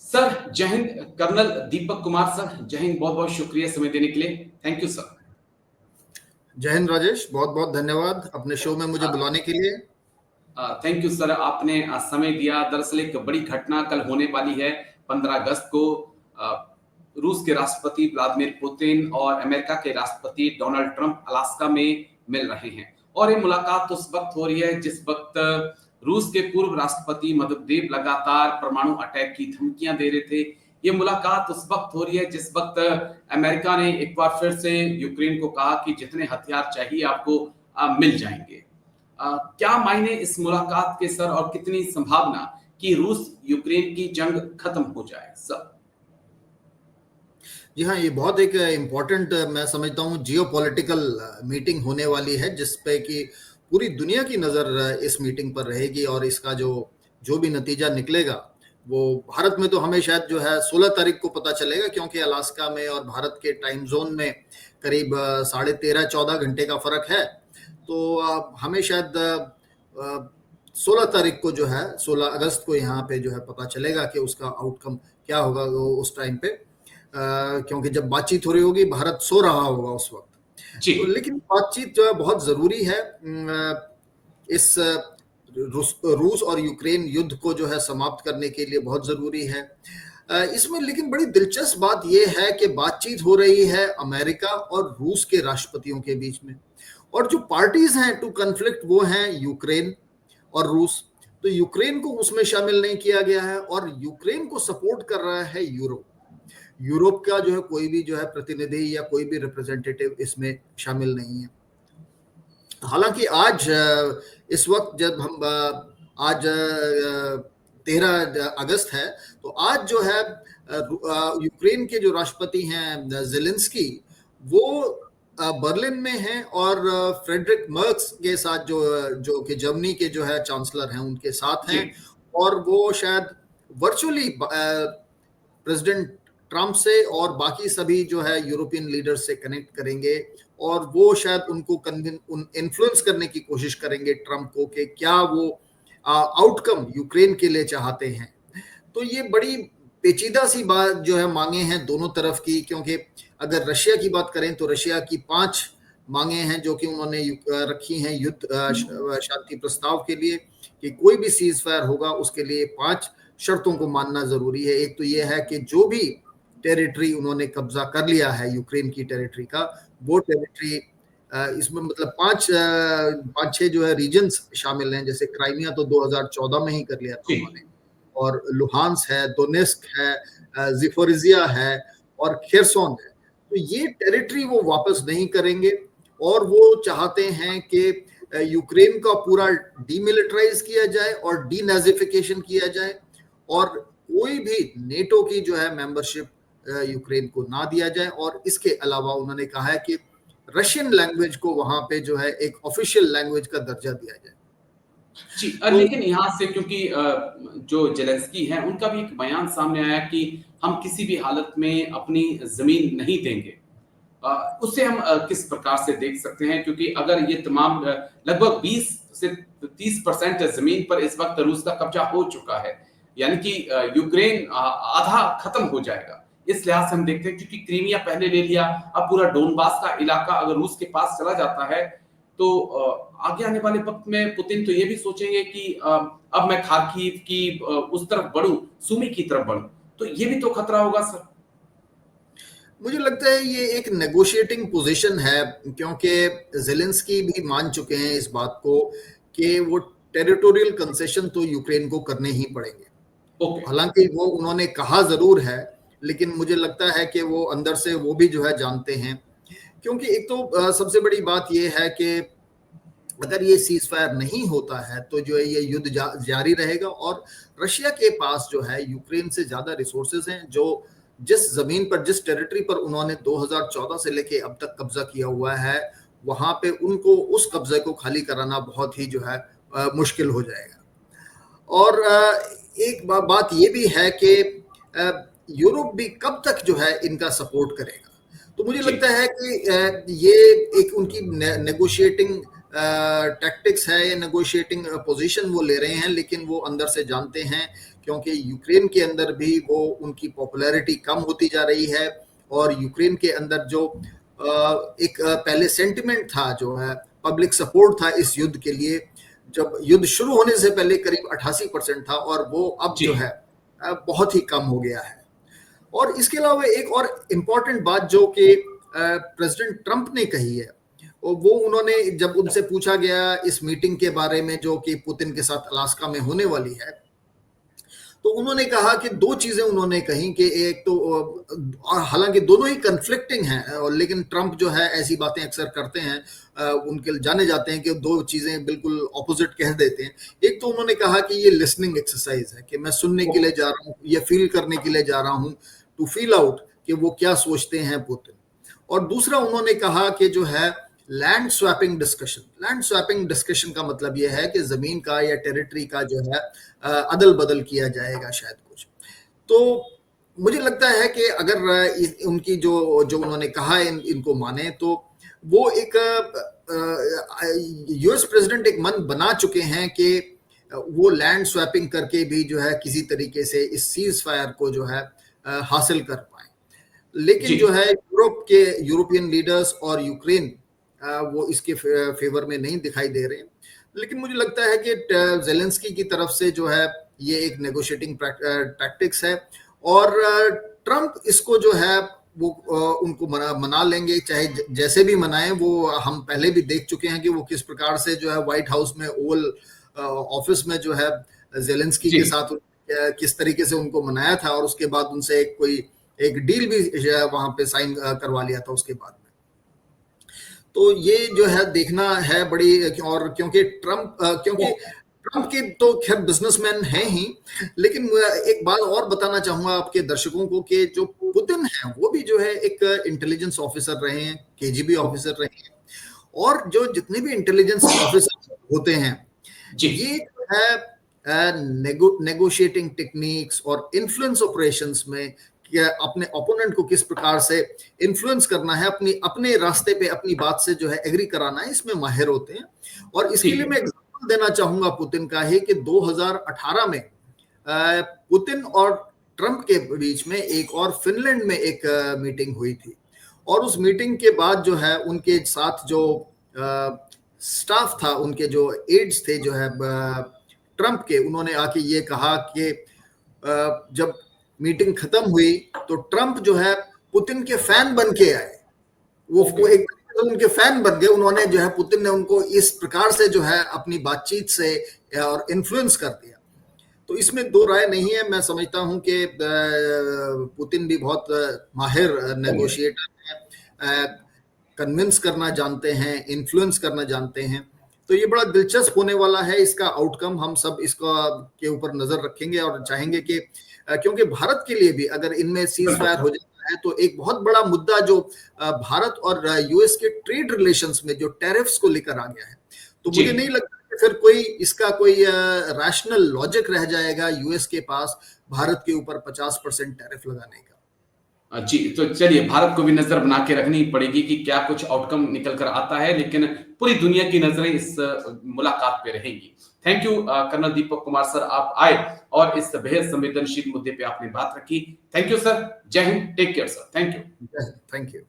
Sir Jai Hind. Colonel Deepak Kumar sir, Jai Hind. बहुत बहुत शुक्रिया समय देने के लिए। Thank you sir. Jai Hind Rajesh, बहुत बहुत धन्यवाद अपने शो में मुझे बुलाने के लिए। थैंक यू सर, आपने समय दिया। दरअसल एक बड़ी घटना कल होने वाली है। 15 अगस्त को रूस के राष्ट्रपति व्लादिमीर पुतिन और अमेरिका के राष्ट्रपति डोनाल्ड ट्रंप अलास्का में मिल रहे हैं। और ये मुलाकात उस वक्त हो रही है जिस वक्त रूस के पूर्व राष्ट्रपति मेदवेदेव लगातार परमाणु अटैक की धमकियां दे रहे थे। ये मुलाकात उस वक्त हो रही है जिस वक्त अमेरिका ने एक बार फिर से यूक्रेन को कहा कि जितने हथियार चाहिए आपको मिल जाएंगे। क्या मायने इस मुलाकात के सर, और कितनी संभावना कि रूस यूक्रेन की जंग खत्म हो जाए सर? जी हाँ, ये बहुत एक इम्पोर्टेंट मैं समझता हूँ जियोपॉलिटिकल मीटिंग होने वाली है, जिस पे कि पूरी दुनिया की नज़र इस मीटिंग पर रहेगी और इसका जो जो भी नतीजा निकलेगा वो भारत में तो हमें शायद जो है 16 तारीख को पता चलेगा, क्योंकि अलास्का में और भारत के टाइम जोन में करीब 13.5-14 घंटे का फर्क है। तो हमें शायद 16 तारीख को जो है 16 अगस्त को यहाँ पे जो है पता चलेगा कि उसका आउटकम क्या होगा उस टाइम पे, क्योंकि जब बातचीत हो रही होगी भारत सो रहा होगा उस वक्त। जी। तो लेकिन बातचीत जो है बहुत ज़रूरी है। इस रूस और यूक्रेन युद्ध को जो है समाप्त करने के लिए बहुत ज़रूरी है। इसमें लेकिन बड़ी दिलचस्प बात यह है कि बातचीत हो रही है अमेरिका और रूस के राष्ट्रपतियों के बीच में, और जो पार्टीज हैं टू कन्फ्लिक्ट वो हैं यूक्रेन और रूस। तो यूक्रेन को उसमें शामिल नहीं किया गया है और यूक्रेन को सपोर्ट कर रहा है यूरोप। यूरोप का जो है कोई भी जो है प्रतिनिधि या कोई भी रिप्रेजेंटेटिव इसमें शामिल नहीं है। हालांकि आज इस वक्त जब हम आज 13 अगस्त है, तो आज जो है यूक्रेन के जो राष्ट्रपति हैं ज़ेलेंस्की, वो बर्लिन में हैं और फ्रेडरिक मर्क्स के साथ जो जो कि जर्मनी के जो है चांसलर हैं उनके साथ हैं। और वो शायद वर्चुअली प्रेसिडेंट ट्रंप से और बाकी सभी जो है यूरोपियन लीडर्स से कनेक्ट करेंगे और वो शायद उनको इन्फ्लुएंस करने की कोशिश करेंगे ट्रंप को कि क्या वो आउटकम यूक्रेन के लिए चाहते हैं। तो ये बड़ी पेचीदा सी बात जो है मांगे हैं दोनों तरफ की, क्योंकि अगर रशिया की बात करें तो रशिया की 5 मांगे हैं जो कि उन्होंने रखी हैं युद्ध शांति प्रस्ताव के लिए, कि कोई भी सीज फायर होगा उसके लिए 5 शर्तों को मानना जरूरी है। एक तो ये है कि जो भी टेरिटरी उन्होंने कब्जा कर लिया है यूक्रेन की टेरिटरी का, वो टेरिटरी इसमें मतलब 5-6 जो है रीजन्स शामिल हैं। जैसे क्राइमिया तो 2014 में ही कर लिया था उन्होंने, और लुहांस है, दोनेस्क है, ज़िपोरिजिया है और खेरसोन है। तो ये टेरिटरी वो वापस नहीं करेंगे और वो चाहते हैं कि यूक्रेन का पूरा डीमिलिटराइज किया जाए और डीनाजिफिकेशन किया जाए, और कोई भी नेटो की जो है मेंबरशिप यूक्रेन को ना दिया जाए। और इसके अलावा उन्होंने कहा है कि रशियन लैंग्वेज को वहां पे जो है एक ऑफिशियल लैंग्वेज का दर्जा दिया जाए। जी, लेकिन यहाँ से क्योंकि जो जेलेंस्की है उनका भी एक बयान सामने आया कि हम किसी भी हालत में अपनी जमीन नहीं देंगे। उससे हम किस प्रकार से देख सकते हैं, क्योंकि अगर ये तमाम लगभग 20 से 30% जमीन पर इस वक्त रूस का कब्जा हो चुका है, यानी कि यूक्रेन आधा खत्म हो जाएगा। इस लिहाज से हम देखते हैं क्योंकि क्रीमिया पहले ले लिया, अब पूरा डोनबास का इलाका अगर रूस के पास चला जाता है तो आगे आने वाले वक्त में पुतिन तो ये भी सोचेंगे कि अब मैं खार्किव की उस तरफ बढ़ूं, सुमी की तरफ बढ़ूं, तो ये भी तो खतरा होगा सर। मुझे लगता है ये एक नेगोशिएटिंग पोजीशन है, क्योंकि ज़ेलेंस्की भी मान चुके हैं इस बात को कि वो टेरिटोरियल कंसेशन तो यूक्रेन को करने ही पड़ेंगे। हालांकि वो उन्होंने कहा जरूर है, लेकिन मुझे लगता है कि वो अंदर से वो भी जो है जानते हैं, क्योंकि एक तो सबसे बड़ी बात ये है कि अगर ये सीज फायर नहीं होता है तो जो है ये युद्ध जारी रहेगा और रशिया के पास जो है यूक्रेन से ज्यादा रिसोर्सेज हैं। जो जिस जमीन पर, जिस टेरिटरी पर उन्होंने 2014 से लेके अब तक कब्जा किया हुआ है, वहां पे उनको उस कब्जे को खाली कराना बहुत ही जो है मुश्किल हो जाएगा। और एक बात ये भी है कि यूरोप भी कब तक जो है इनका सपोर्ट करेगा। तो मुझे लगता है कि ये एक उनकी नेगोशिएटिंग टैक्टिक्स है या नेगोशिएटिंग पोजीशन वो ले रहे हैं, लेकिन वो अंदर से जानते हैं क्योंकि यूक्रेन के अंदर भी वो उनकी पॉपुलैरिटी कम होती जा रही है, और यूक्रेन के अंदर जो एक पहले सेंटिमेंट था, जो है पब्लिक सपोर्ट था इस युद्ध के लिए, जब युद्ध शुरू होने से पहले करीब 88% था, और वो अब जी जो है बहुत ही कम हो गया है। और इसके अलावा एक और इम्पॉर्टेंट बात जो कि प्रेसिडेंट ट्रंप ने कही है, वो उन्होंने जब उनसे पूछा गया इस मीटिंग के बारे में जो कि पुतिन के साथ अलास्का में होने वाली है, तो उन्होंने कहा कि दो चीजें उन्होंने कही कि एक तो, और हालांकि दोनों ही कन्फ्लिक्टिंग हैं, लेकिन ट्रंप जो है ऐसी बातें अक्सर करते हैं, उनके जाने जाते हैं कि दो चीजें बिल्कुल ऑपोजिट कह देते हैं। एक तो उन्होंने कहा कि ये लिसनिंग एक्सरसाइज है, कि मैं सुनने के लिए जा रहा हूँ, या फील करने के लिए जा रहा हूँ, टू फील आउट कि वो क्या सोचते हैं पुतिन। और दूसरा उन्होंने कहा कि जो है लैंड स्वैपिंग डिस्कशन का मतलब यह है कि जमीन का या टेरिटरी का जो है अदल बदल किया जाएगा शायद कुछ। तो मुझे लगता है कि अगर उनकी जो उन्होंने कहा इनको माने, तो वो एक यूएस प्रेसिडेंट एक मन बना चुके हैं कि वो लैंड स्वैपिंग करके भी जो है किसी तरीके से इस सीज फायर को जो है हासिल कर पाए। लेकिन जो है यूरोपियन लीडर्स और यूक्रेन वो इसके फेवर में नहीं दिखाई दे रहे हैं। लेकिन मुझे लगता है कि जेलेंस्की की तरफ से जो है ये एक नेगोशिएटिंग टैक्टिक्स है, और ट्रंप इसको जो है वो उनको मना लेंगे, चाहे जैसे भी मनाएं। वो हम पहले भी देख चुके हैं कि वो किस प्रकार से जो है व्हाइट हाउस में ओवल ऑफिस में जो है जेलेंस्की के साथ किस तरीके से उनको मनाया था, और उसके बाद उनसे एक डील भी वहां पे साइन करवा लिया था उसके बाद में। तो ये जो है देखना है बड़ी, और क्योंकि ट्रंप के तो खैर बिजनेसमैन हैं ही, लेकिन एक बात और बताना चाहूंगा आपके दर्शकों को कि जो पुतिन है वो भी जो है एक इंटेलिजेंस ऑफिसर रहे हैं, केजीबी ऑफिसर रहे हैं, और जो जितने भी इंटेलिजेंस ऑफिसर होते हैं, ये जो है नेगोशिएटिंग टेक्निक्स और इन्फ्लुएंस ऑपरेशंस में अपने ओपोनेंट को किस प्रकार से इन्फ्लुएंस करना है, अपने रास्ते पे अपनी बात से जो है एग्री कराना है, इसमें माहिर होते हैं। और इसके लिए मैं एग्जांपल देना चाहूंगा पुतिन का ही, कि 2018 में पुतिन और ट्रंप के बीच में एक और फिनलैंड में एक मीटिंग हुई थी, और उस मीटिंग के बाद जो है उनके साथ जो स्टाफ था, उनके जो एड्स थे जो है ट्रंप के, उन्होंने आके ये कहा कि जब मीटिंग खत्म हुई तो ट्रंप जो है पुतिन के फैन बन के आए, वो एक उनके फैन बन गए। उन्होंने जो है पुतिन ने उनको इस प्रकार से जो है अपनी बातचीत से और इन्फ्लुएंस कर दिया। तो इसमें दो राय नहीं है। मैं समझता हूं कि पुतिन भी बहुत माहिर नेगोशिएटर हैं, कन्विंस करना जानते हैं, इन्फ्लुएंस करना जानते हैं। तो ये बड़ा दिलचस्प होने वाला है, इसका आउटकम हम सब इसका के ऊपर नजर रखेंगे, और चाहेंगे कि क्योंकि भारत के लिए भी अगर इनमें सीज फायर हो जाता है, तो एक बहुत बड़ा मुद्दा जो भारत और यूएस के ट्रेड रिलेशंस में जो टैरिफ्स को लेकर आ गया है, तो मुझे नहीं लगता कि फिर इसका कोई रैशनल लॉजिक रह जाएगा यूएस के पास भारत के ऊपर 50% टैरिफ लगाने का। जी, तो चलिए, भारत को भी नजर बना के रखनी पड़ेगी कि क्या कुछ आउटकम निकल कर आता है, लेकिन पूरी दुनिया की नजरें इस मुलाकात पे रहेंगी। Thank you colonel Deepak Kumar sir, आप आए और इस बेहद संवेदनशील मुद्दे पे आपने बात रखी। Thank you sir, Jai Hind, take care sir, thank you. Thank you.